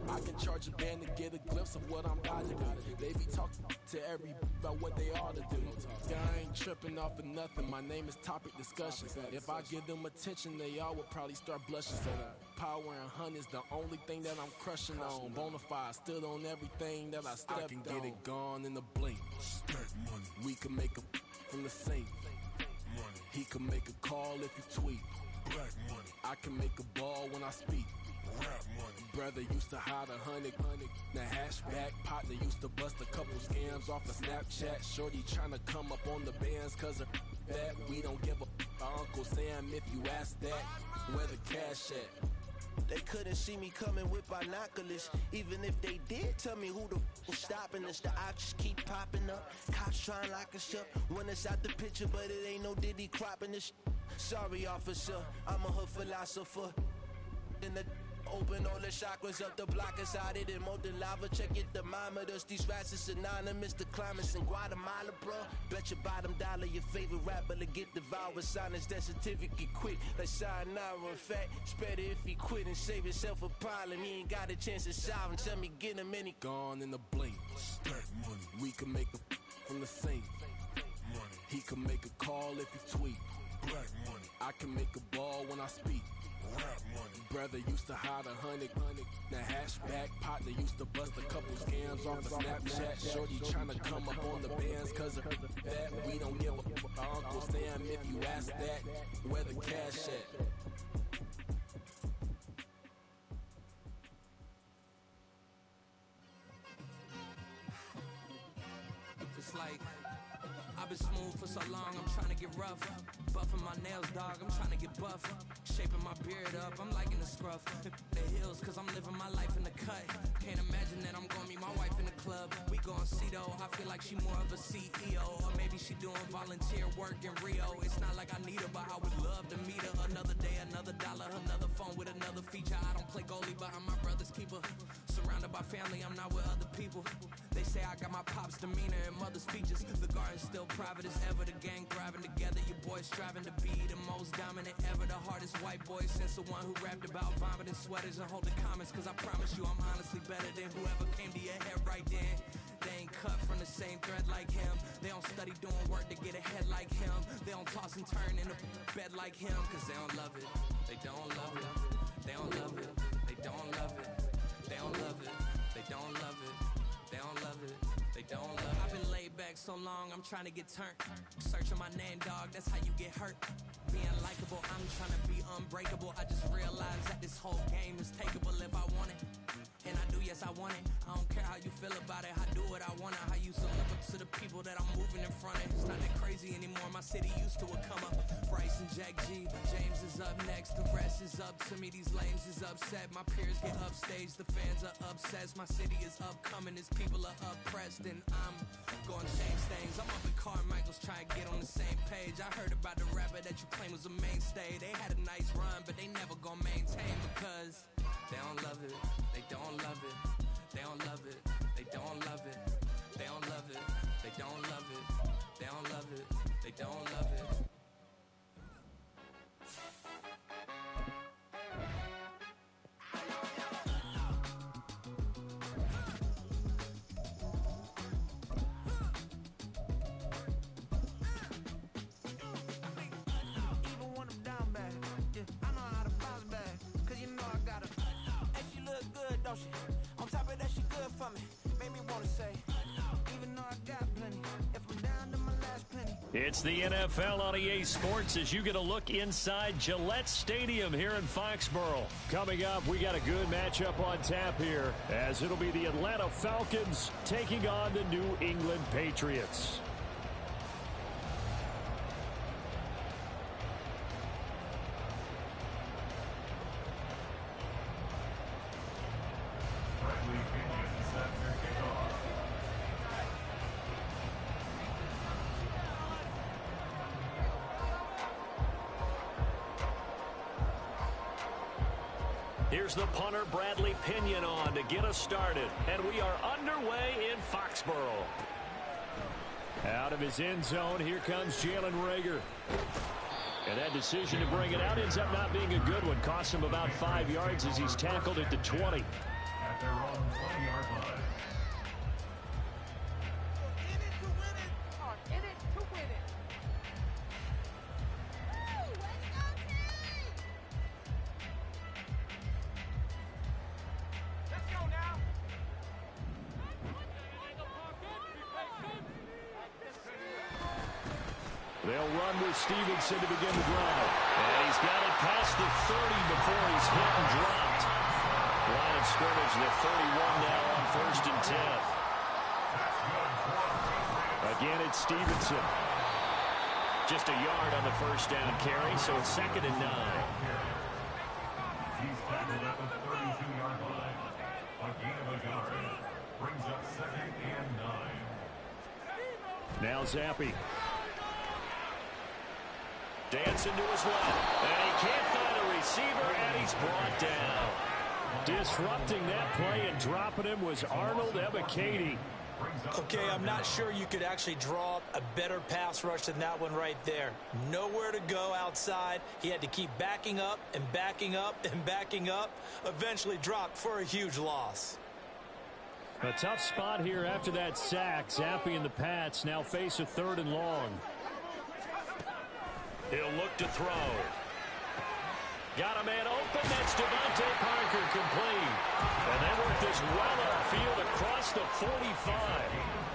I can charge a band to get a glimpse of what I'm about to do. They be talking to every about what they ought to do. I ain't tripping off of nothing. My name is topic discussion. If I give them attention, they all would probably start blushing. So power and hunt is the only thing that I'm crushing on. Bonafide, stood on everything that I stepped on. I can get it gone in a blink. We can make a from the sink. He can make a call if you tweet. I can make a ball when I speak. Brother used to hide 100. The hashback partner used to bust a couple scams off of Snapchat. Shorty tryna come up on the bands cause of that. We don't give a Uncle Sam if you ask that. Where the cash at? They couldn't see me coming with binoculars. Even if they did, tell me who the was stopping us. The options keep popping up. Cops trying to lock us up. When it's out the picture, but it ain't no Diddy cropping this. Sorry, officer, I'm a hood philosopher. In the open all the chakras up the block inside it and molten lava. Check your thermometers. These rats is anonymous. The climates in Guatemala, bro. Bet your bottom dollar your favorite rapper to get devoured. Sign his death certificate quick. Like sayonara. In fact, it's better if he quit and save himself a problem. He ain't got a chance to solve him. Tell me get him any gone in the blink. We can make a from the sink. He can make a call if you tweet. I can make a ball when I speak. Brother used to hide 100. The hashback partner used to bust a couple scams off of Snapchat. Shorty tryna come up on the bands cause of that. We don't give a Uncle Sam if you ask that. Where the cash at? It's like I've been smooth for so long, I'm trying to get rough. Buffing my nails, dog, I'm trying to get buff. Shaping my beard up, I'm liking the scruff. The hills, cause I'm living my life in the cut. Can't imagine that I'm gonna meet my wife in the club. We gon' see though, I feel like she more of a CEO. Or maybe she doing volunteer work in Rio. It's not like I need her, but I would love to meet her. Another day, another dollar, another phone with another feature. I don't play goalie, but I'm my brother's keeper. Surrounded by family, I'm not with other people. They say I got my pop's demeanor and mother's features. The garden's still private as ever. The gang thriving together. Your boys striving to be the most dominant ever. The hardest white boy since the one who rapped about vomiting sweaters and holding comments. Cause I promise you I'm honestly better than whoever came to your head right then. They ain't cut from the same thread like him. They don't study doing work to get ahead like him. They don't toss and turn in a bed like him. Cause they don't love it. They don't love it. They don't love it. They don't love it. They don't love it. They don't love it. They don't love it. They don't love it. I've been laid back so long, I'm trying to get turned. Searching my name, dog, that's how you get hurt. Being likable, I'm trying to be unbreakable. I just realized that this whole game is takeable if I want it. And I do, yes, I want it. I don't care how you feel about it. I do what I want it. I used to look up to the people that I'm moving in front of. It's not that crazy anymore. My city used to a come up. Bryce and Jack G. James is up next. The rest is up to me. These lames is upset. My peers get upstaged. The fans are obsessed. My city is upcoming. His people are oppressed. And I'm going to change things. I'm up at Carmichael's trying to get on the same page. I heard about the rapper that you claim was a mainstay. They had a nice run, but they never gonna maintain because they don't love it. They don't love it. They don't love it. They don't love it. They don't love it. They don't love it. They don't love it. They don't love it. even when I'm down bad. Yeah, I know how to bounce back. Cause you know I got her. Hey, she look good, don't she? On top of that, she good for me. Made me wanna say, even though I got plenty, if I'm down to my last penny. It's the NFL on EA Sports as you get a look inside Gillette Stadium here in Foxborough. Coming up, we got a good matchup on tap here as it'll be the Atlanta Falcons taking on the New England Patriots. Here's the punter, Bradley Pinion, on to get us started. And we are underway in Foxborough. Out of his end zone, here comes Jalen Reagor. And that decision to bring it out ends up not being a good one. Cost him about 5 yards as he's tackled at the 20. at their own 20-yard line. In it to win it. In it to win it. Let's go now. They'll run with Stevenson to begin the drive. And he's got it past the 30 before he's hit and dropped. Line of scrimmage, the 31 now on 1st and 10. Again, it's Stevenson. Just a yard on the first down carry, so it's 2nd and 9. He's tackled at the 32-yard line. A gain of a yard. Brings up 2nd and 9. Now Zappi. Dancing to his left. And he can't find a receiver, and he's brought down. Disrupting that play and dropping him was Arnold Ebiketie. Okay, I'm not sure you could actually draw up a better pass rush than that one right there. Nowhere to go outside. He had to keep backing up and backing up and backing up. Eventually dropped for a huge loss. A tough spot here after that sack. Zappi and the Pats now face a 3rd and long. He'll look to throw. Got a man open. That's Devontae Parker complete. And they work this well upfield across the 45.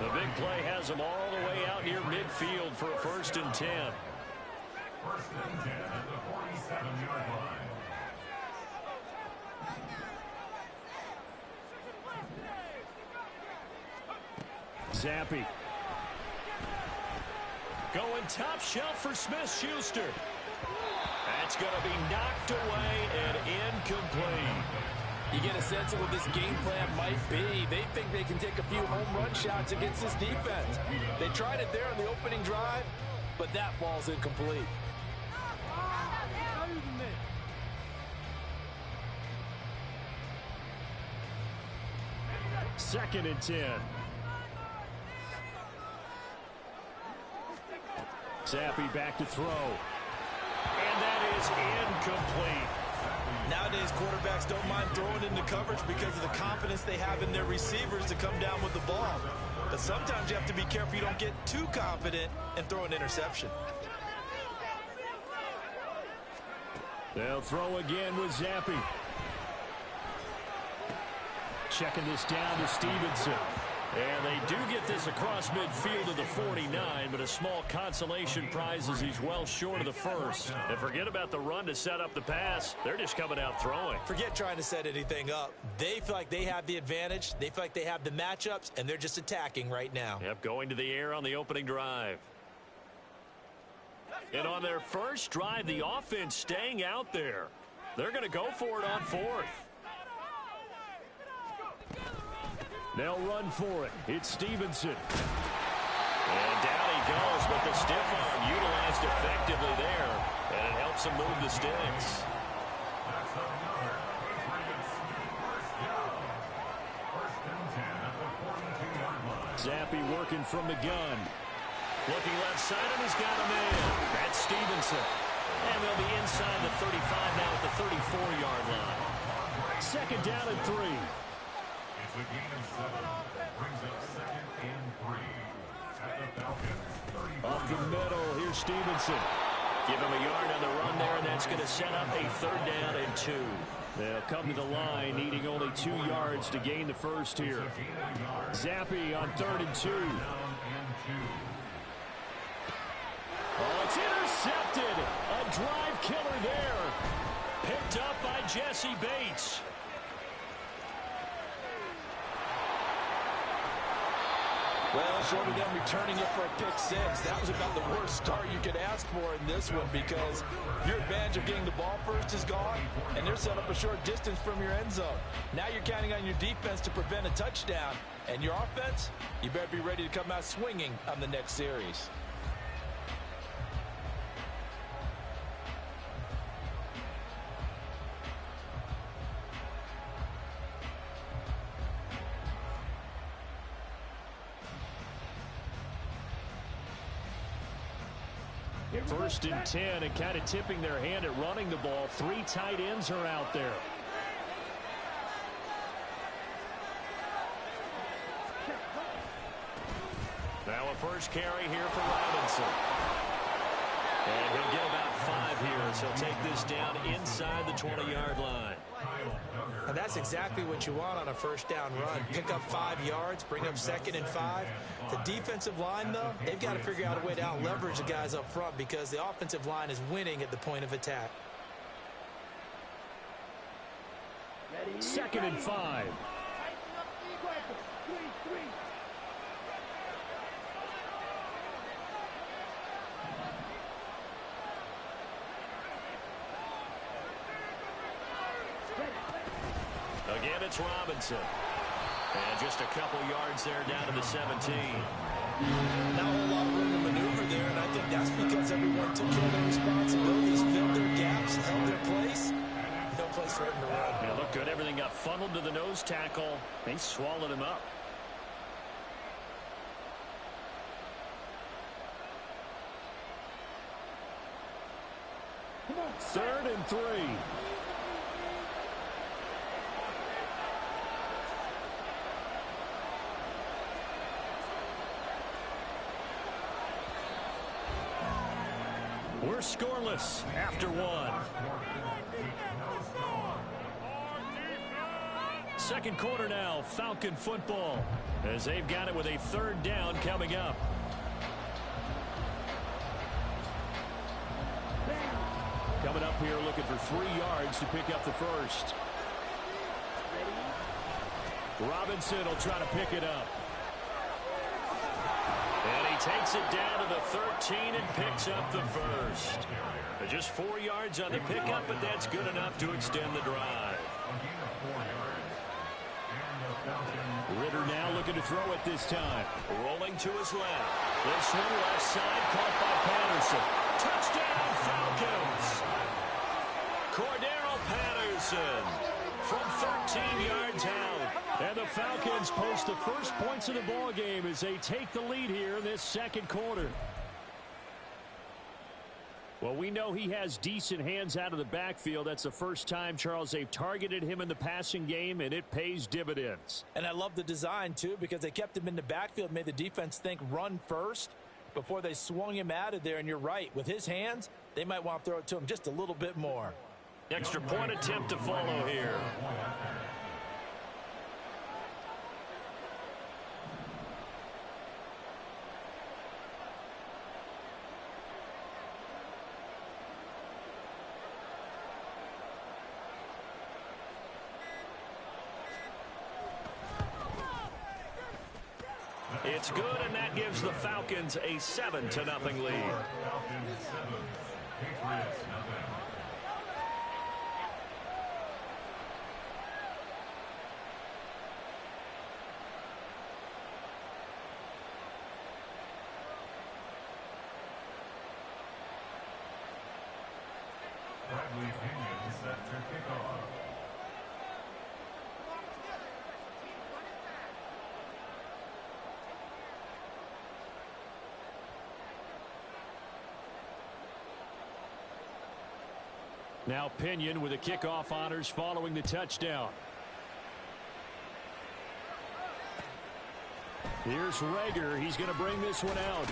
The big play has him all the way out near midfield for a 1st and 10. 1st and 10 at the 47-yard line. Zappi. Going top shelf for Smith-Schuster. That's going to be knocked away and incomplete. You get a sense of what this game plan might be. They think they can take a few home run shots against this defense. They tried it there on the opening drive, but that ball's incomplete. 2nd and 10. Zappi back to throw. And that is incomplete. Nowadays, quarterbacks don't mind throwing into coverage because of the confidence they have in their receivers to come down with the ball. But sometimes you have to be careful you don't get too confident and throw an interception. They'll throw again with Zappi. Checking this down to Stevenson. And they do get this across midfield to the 49, but a small consolation prize as he's well short of the first. And forget about the run to set up the pass. They're just coming out throwing. Forget trying to set anything up. They feel like they have the advantage. They feel like they have the matchups, and they're just attacking right now. Yep, going to the air on the opening drive. And on their first drive, the offense staying out there. They're going to go for it on 4th. They'll run for it. It's Stevenson. And down he goes, but the stiff arm utilized effectively there, and it helps him move the sticks. That's another Patriots first down. 1st and 10 at the 42-yard line. Zappi working from the gun. Looking left side, and he's got a man. That's Stevenson. And they'll be inside the 35 now at the 34-yard line. 2nd down and 3. It's a gain of 7. Brings up 2nd and 3. At the Falcons, 34. Up the middle, here's Stevenson. Give him a yard on the run there, and that's going to set up a 3rd down and 2. They'll come to the line, needing only 2 yards to gain the first here. Zappi on 3rd and 2. Oh, it's intercepted. A drive killer there. Picked up by Jesse Bates. Well, short of them returning it for a pick 6, that was about the worst start you could ask for in this one because your advantage of getting the ball first is gone, and they're set up a short distance from your end zone. Now you're counting on your defense to prevent a touchdown, and your offense, you better be ready to come out swinging on the next series. First and 10, and kind of tipping their hand at running the ball. 3 tight ends are out there. Now a first carry here for Robinson. And he'll get about 5 here as he'll take this down inside the 20-yard line. And that's exactly what you want on a first down run. Pick up 5 yards, bring up 2nd and 5. The defensive line, though, they've got to figure out a way to out-leverage the guys up front because the offensive line is winning at the point of attack. 2nd and 5. Again, it's Robinson. And just a couple yards there down to the 17. Not a whole lot of room to maneuver there, and I think that's because everyone took care of their responsibilities, filled their gaps, held their place. No place for him to run. Yeah, look good. Everything got funneled to the nose tackle. They swallowed him up. Third and 3. We're scoreless after 1. Second quarter now, Falcon football, as they've got it with a 3rd down coming up. Coming up here looking for 3 yards to pick up the first. Robinson will try to pick it up. And he takes it down to the 13 and picks up the first. Just 4 yards on the pickup, but that's good enough to extend the drive. Ritter now looking to throw it this time. Rolling to his left. This one left side caught by Patterson. Touchdown Falcons! Cordero Patterson from 13 yards out. And the Falcons post the first points of the ball game as they take the lead here in this second quarter. Well, we know he has decent hands out of the backfield. That's the first time, Charles, they've targeted him in the passing game, and it pays dividends. And I love the design, too, because they kept him in the backfield, made the defense think run first before they swung him out of there. And you're right, with his hands, they might want to throw it to him just a little bit more. Extra point attempt to follow here. It's good, and that gives the Falcons a 7-0 lead. Bradley Pinion set to kick off. Now Pinion with the kickoff honors following the touchdown. Here's Rager. He's going to bring this one out.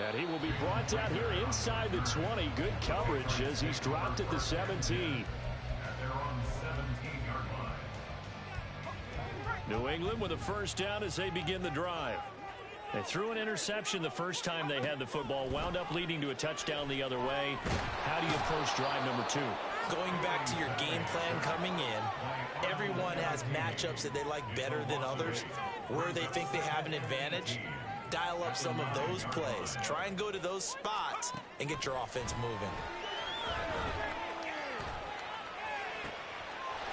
And he will be brought down here inside the 20. Good coverage as he's dropped at the 17. New England with a first down as they begin the drive. They threw an interception the first time they had the football, wound up leading to a touchdown the other way. How do you approach drive number 2? Going back to your game plan coming in, everyone has matchups that they like better than others. Where they think they have an advantage, dial up some of those plays. Try and go to those spots and get your offense moving.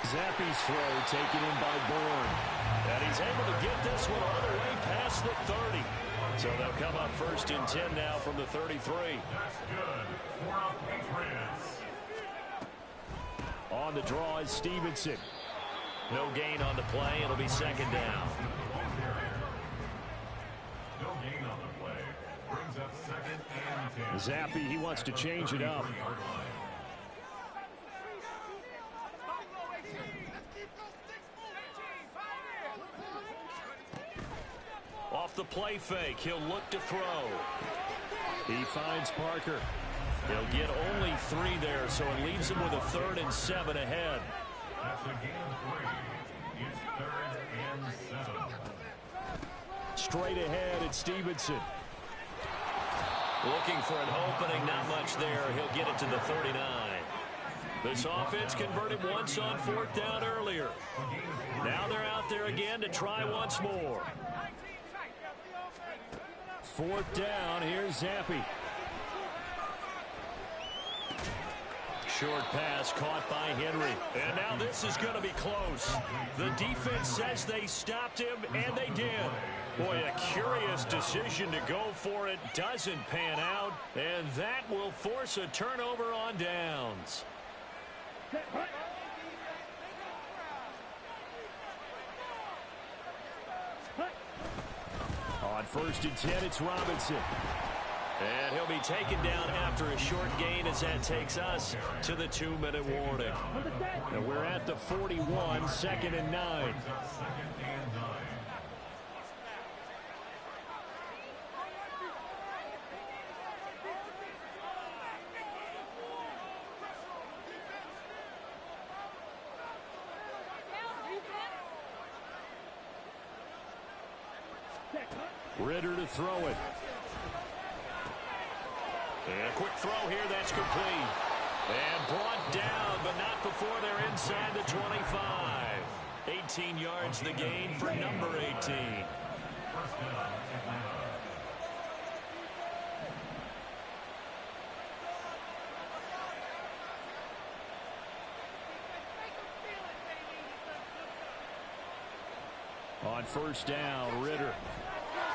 Zappi's throw taken in by Bourne. And he's able to get this one all the way past the 30. So they'll come up 1st and 10 now from the 33. That's good for our Patriots. On the draw is Stevenson. No gain on the play. It'll be 2nd down. No gain on the play. Brings up 2nd and 10. Zappy, he wants to change it up. the play fake. He'll look to throw. He finds Parker. He'll get only 3 there, so it leaves him with a 3rd and 7 ahead. That's a gain of 3. It's 3rd and 7. Straight ahead, it's Stevenson. Looking for an opening, not much there. He'll get it to the 39. This offense converted once on 4th down earlier. Now they're out there again to try once more. 4th down, here's Zappi. Short pass caught by Henry. And now this is going to be close. The defense says they stopped him, and they did. Boy, a curious decision to go for it. Doesn't pan out, and that will force a turnover on downs. On 1st and 10, it's Robinson. And he'll be taken down after a short gain as that takes us to the 2-minute warning. And we're at the 41, 2nd and 9. Ritter to throw it. And a quick throw here, that's complete. And brought down, but not before they're inside the 25. 18 yards the gain for number 18. On 1st down, Ritter.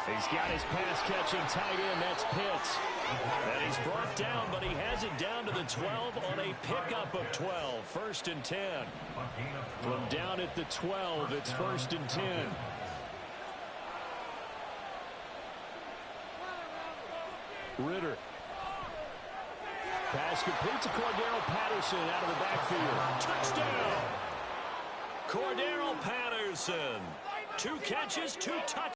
He's got his pass-catching tight end. That's Pitts. And he's brought down, but he has it down to the 12 on a pickup of 12. 1st and 10. From down at the 12, it's 1st and 10. Ritter. Pass complete to Cordero Patterson out of the backfield. Touchdown! Cordero Patterson. 2 catches, 2 touchdowns.